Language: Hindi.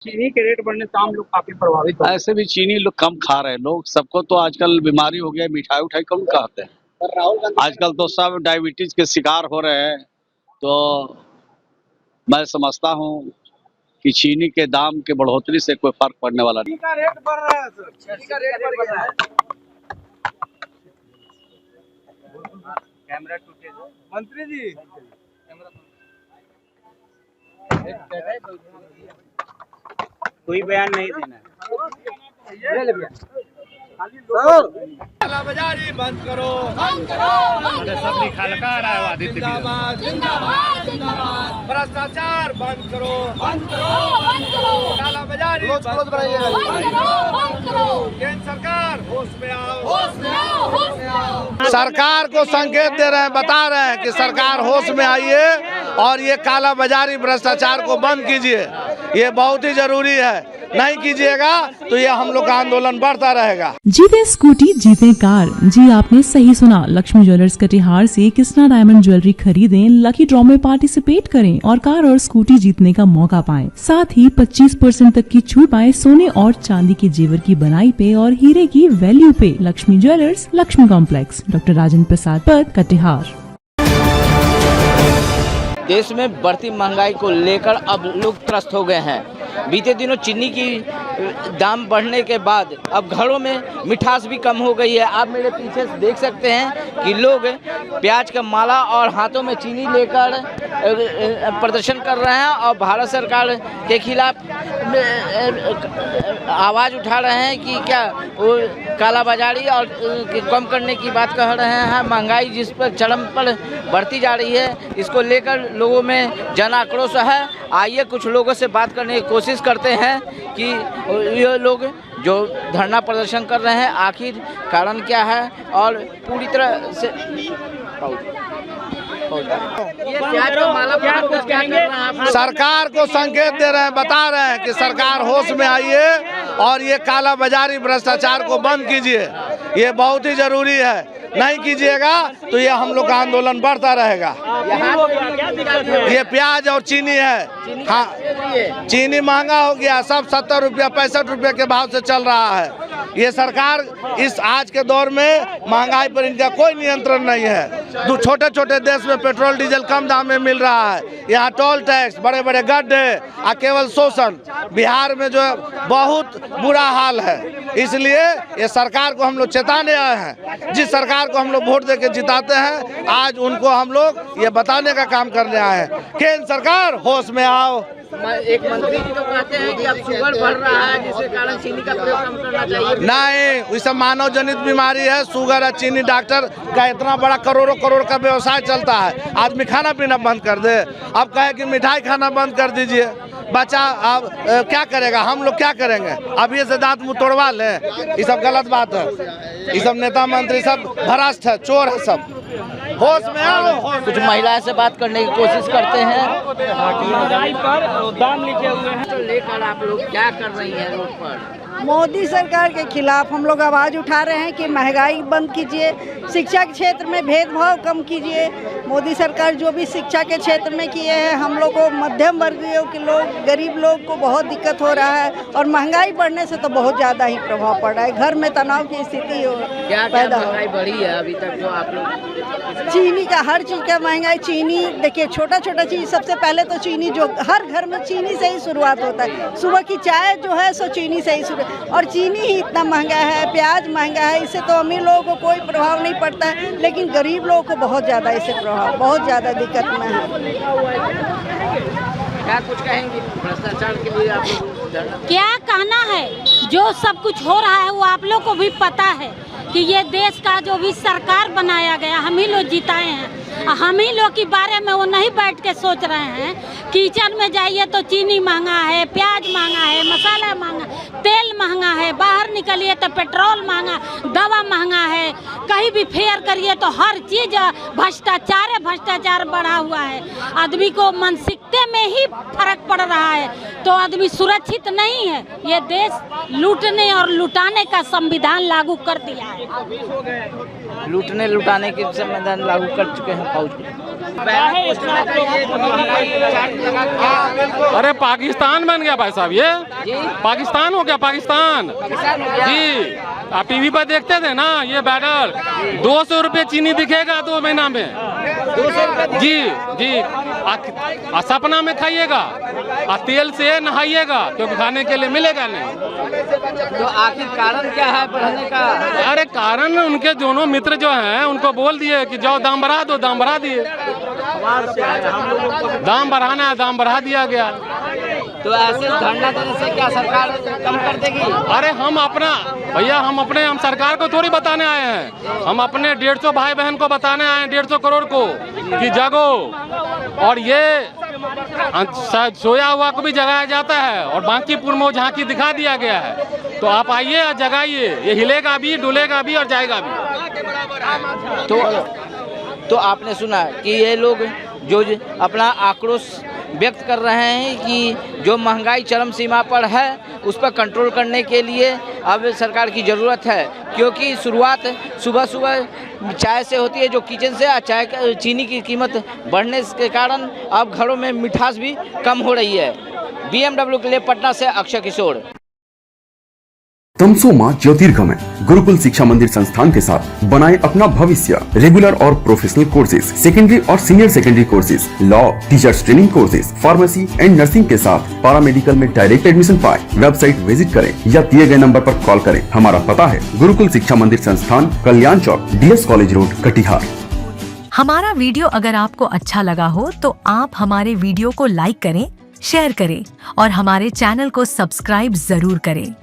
चीनी के रेट बढ़ने से आम लोग काफी प्रभावित हो रहे हैं। ऐसे भी चीनी लोग कम खा रहे हैं लोग, सबको तो आजकल बीमारी हो गया है, मिठाई उठाई कम खाते हैं। पर राहुल गांधी आजकल तो सब डायबिटीज के शिकार हो रहे हैं। तो मैं समझता हूँ कि चीनी के दाम के बढ़ोतरी से कोई फर्क पड़ने वाला नहीं। चीनी का रेट बढ़ रहा है सर, चीनी का रेट बढ़ रहा है। कैमरा टूटे मंत्री जी, कोई बयान नहीं देना है। कालाबाजारी बंद करो, सब निकाल कर आ रहा है। जिंदाबाद जिंदाबाद जिंदाबाद। भ्रष्टाचार बंद करो, कालाबाजारी बंद करो। केंद्र सरकार होश में आओ। सरकार को संकेत दे रहे हैं, बता रहे हैं कि सरकार होश में आइए और ये कालाबाजारी भ्रष्टाचार को बंद कीजिए। ये बहुत ही जरूरी है, नहीं कीजिएगा तो ये हम लोग का आंदोलन बढ़ता रहेगा। जीते स्कूटी जीते कार। जी आपने सही सुना, लक्ष्मी ज्वेलर्स कटिहार से कृष्णा डायमंड ज्वेलरी खरीदें, लकी ड्रॉ में पार्टिसिपेट करें और कार और स्कूटी जीतने का मौका पाएं। साथ ही 25% तक की छूट पाएं सोने और चांदी के जेवर की बनाई पे और हीरे की वैल्यू पे। Lakshmi jewellers, Lakshmi complex, doctor Rajendra Prasad Path, Katihar. देश में बढ़ती महंगाई को लेकर अब लोग त्रस्त हो गए हैं। बीते दिनों चीनी की दाम बढ़ने के बाद अब घरों में मिठास भी कम हो गई है। आप मेरे पीछे देख सकते हैं कि लोग प्याज का माला और हाथों में चीनी लेकर प्रदर्शन कर रहे हैं और भारत सरकार के खिलाफ आवाज़ उठा रहे हैं कि क्या वो कालाबाजारी और कम करने की बात कह रहे हैं। महंगाई जिस पर चरम पर बढ़ती जा रही है, इसको लेकर लोगों में जन आक्रोश है। आइए कुछ लोगों से बात करने की कोशिश करते हैं कि ये लोग जो धरना प्रदर्शन कर रहे हैं आखिर कारण क्या है और पूरी तरह से सरकार को संकेत दे रहे हैं, बता रहे हैं कि सरकार होश में आइए और ये कालाबाजारी भ्रष्टाचार को बंद कीजिए। ये बहुत ही जरूरी है, नहीं कीजिएगा तो ये हम लोग का आंदोलन बढ़ता रहेगा। ये प्याज और चीनी है। हाँ, चीनी महंगा हो गया, सब 70 रुपया 65 रुपये के भाव से चल रहा है। ये सरकार इस आज के दौर में महंगाई पर इनका कोई नियंत्रण नहीं है। छोटे छोटे देश में पेट्रोल डीजल कम दाम में मिल रहा है, यहाँ टोल टैक्स, बड़े बड़े गड्ढे और केवल शोषण। बिहार में जो बहुत बुरा हाल है, इसलिए ये सरकार को हम लोग चेताने आए हैं। जिस सरकार को हम लोग वोट देके जिताते हैं, आज उनको हम लोग ये बताने का काम करने आए हैं। केंद्र सरकार होश में आओ। एक मंत्री जी तो कहते हैं कि अब शुगर बढ़ रहा है जिसके कारण चीनी का प्रयोग कम करना चाहिए। नहीं, इस मानव जनित बीमारी है। शुगर है, चीनी डॉक्टर का इतना बड़ा करोड़ों करोड़ का व्यवसाय चलता है। आदमी खाना पीना बंद कर दे, अब कहे कि मिठाई खाना बंद कर दीजिए। बच्चा अब क्या करेगा, हम लोग क्या करेंगे? अब ये से दांत मुँह तोड़वा ले, ये सब गलत बात है। ये सब नेता मंत्री सब भ्रष्ट है, चोर है सब। होश में आओ। कुछ महिलाएं से बात करने की कोशिश करते हैं। महंगाई पर दाम लिखे हुए हैं, तो लेकर आप लोग क्या कर रही हैं रोड पर? मोदी सरकार के खिलाफ हम लोग आवाज़ उठा रहे हैं कि महंगाई बंद कीजिए, शिक्षा के क्षेत्र में भेदभाव कम कीजिए। मोदी सरकार जो भी शिक्षा के क्षेत्र में किए हैं, हम लोग को मध्यम वर्गीय के लोग, गरीब लोग को बहुत दिक्कत हो रहा है और महंगाई बढ़ने से तो बहुत ज़्यादा ही प्रभाव पड़ रहा है। घर में तनाव की स्थिति पैदा हो। महंगाई बढ़ी है अभी तक जो आप लोग? चीनी का, हर चीज़ का महंगाई। चीनी देखिए, छोटा छोटा चीज़, सबसे पहले तो चीनी, जो हर घर में चीनी से ही शुरुआत होता है। सुबह की चाय जो है सो चीनी से ही शुरू, और चीनी ही इतना महंगा है। प्याज महंगा है, इससे तो अमीर लोगों को कोई प्रभाव नहीं पड़ता है, लेकिन गरीब लोगों को बहुत ज़्यादा इससे प्रभाव, बहुत ज़्यादा दिक्कत में है। क्या कुछ कहेंगे भ्रष्टाचार के लिए आप लोग? क्या कहना है, जो सब कुछ हो रहा है वो आप लोग को भी पता है कि ये देश का जो भी सरकार बनाया गया, हम ही लोग जिताए हैं। हम ही लोग के बारे में वो नहीं बैठ के सोच रहे हैं। किचन में जाइए तो चीनी महंगा है, प्याज महंगा है, मसाला महंगा, तेल महंगा है, बाहर निकलिए तो पेट्रोल महंगा, दवा महंगा है, कहीं भी फेयर करिए तो हर चीज भ्रष्टाचार बढ़ा हुआ है। आदमी को मानसिकता में ही फर्क पड़ रहा है, तो आदमी सुरक्षित नहीं है। ये देश लूटने और लुटाने का संविधान लागू कर दिया है। लूटने लुटाने के संविधान लागू कर चुके हैं फौज। अरे पाकिस्तान बन गया भाई साहब, ये पाकिस्तान हो गया, पाकिस्तान जी। आप टीवी पर देखते थे ना ये बैनर, 200 रुपये चीनी दिखेगा 2 महीना में, 200 रुपये जी जी। सपना में खाइएगा और तेल से नहाइएगा, क्योंकि खाने के लिए मिलेगा नहीं। तो आखिर कारण क्या है बढ़ने का? अरे कारण उनके दोनों मित्र जो हैं उनको बोल दिए कि जाओ दाम बढ़ा दो, दाम बढ़ा दिए। दाम बढ़ाना है, दाम बढ़ा दिया गया। तो ऐसे धरना देने से क्या सरकार कम कर देगी? अरे हम अपना भैया, हम सरकार को थोड़ी बताने आए हैं, हम अपने 150 भाई बहन को बताने आए हैं, 150 करोड़ को कि जागो। और ये सोया हुआ को भी जगाया जाता है और बांकीपुर में झांकी दिखा दिया गया है। तो आप आइए और जगाइए, ये हिलेगा भी, डुलेगा भी और जाएगा भी। तो आपने सुना कि ये लोग जो अपना आक्रोश व्यक्त कर रहे हैं कि जो महंगाई चरम सीमा पर है उस पर कंट्रोल करने के लिए अब सरकार की ज़रूरत है, क्योंकि शुरुआत सुबह सुबह चाय से होती है, जो किचन से। चाय चीनी की कीमत बढ़ने के कारण अब घरों में मिठास भी कम हो रही है। BMW के लिए पटना से अक्षय किशोर। तमसोमा ज्योतिर्गमय गुरुकुल शिक्षा मंदिर संस्थान के साथ बनाए अपना भविष्य। रेगुलर और प्रोफेशनल कोर्सेज, सेकेंडरी और senior secondary courses, law, teachers training courses, pharmacy and nursing के साथ पैरामेडिकल में डायरेक्ट एडमिशन पाए। वेबसाइट विजिट करें या दिए गए नंबर पर कॉल करें। हमारा पता है गुरुकुल शिक्षा मंदिर संस्थान, कल्याण चौक, DS कॉलेज रोड, कटिहार। हमारा वीडियो अगर आपको अच्छा लगा हो तो आप हमारे वीडियो को लाइक करें, शेयर करें और हमारे चैनल को सब्सक्राइब जरूर करें।